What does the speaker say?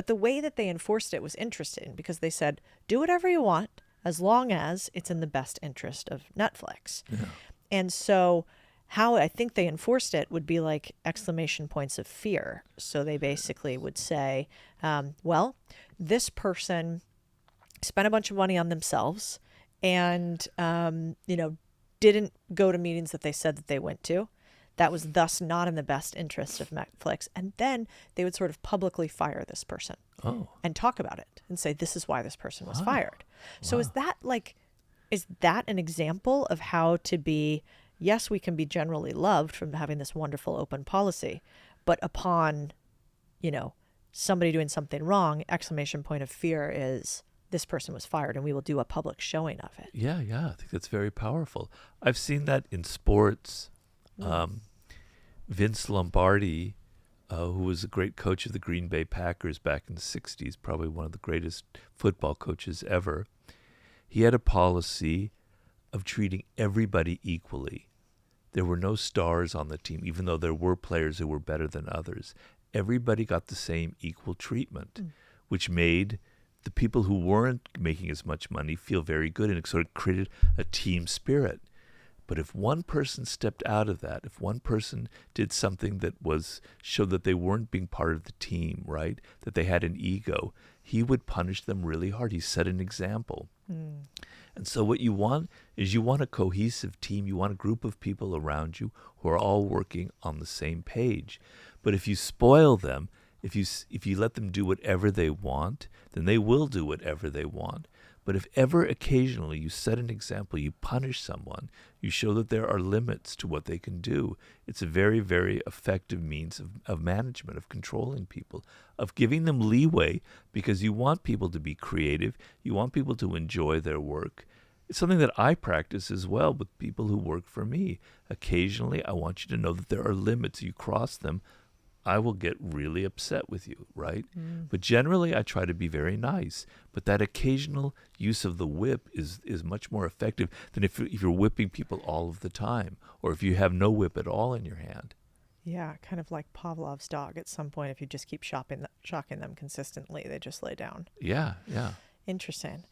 But the way that they enforced it was interesting because they said, do whatever you want as long as it's in the best interest of Netflix. Yeah. And so how I think they enforced it would be like exclamation points of fear. So they basically would say, well, this person spent a bunch of money on themselves and, didn't go to meetings that they said that they went to. That was thus not in the best interest of Netflix. And then they would sort of publicly fire this person Oh, and talk about it and say, this is why this person was wow. fired. So Wow. is that an example of how to be, yes, we can be generally loved from having this wonderful open policy, but upon, somebody doing something wrong, exclamation point of fear is this person was fired and we will do a public showing of it. Yeah, I think that's very powerful. I've seen that in sports. Vince Lombardi, who was a great coach of the Green Bay Packers back in the 60s, probably one of the greatest football coaches ever, he had a policy of treating everybody equally. There were no stars on the team, even though there were players who were better than others. Everybody got the same equal treatment, which made the people who weren't making as much money feel very good, and it sort of created a team spirit. But if one person stepped out of that, if one person did something that showed that they weren't being part of the team, right, that they had an ego, he would punish them really hard. He set an example. And so what you want is you want a cohesive team. You want a group of people around you who are all working on the same page. But if you spoil them, if you let them do whatever they want, then they will do whatever they want. But if ever occasionally you set an example, you punish someone, you show that there are limits to what they can do, it's a very, very effective means of management, of controlling people, of giving them leeway, because you want people to be creative, you want people to enjoy their work. It's something that I practice as well with people who work for me. Occasionally, I want you to know that there are limits. You cross them, I will get really upset with you, right? But generally, I try to be very nice. But that occasional use of the whip is much more effective than if you're whipping people all of the time, or if you have no whip at all in your hand. Yeah, kind of like Pavlov's dog. At some point, if you just keep shocking them consistently, they just lay down. Yeah. Interesting.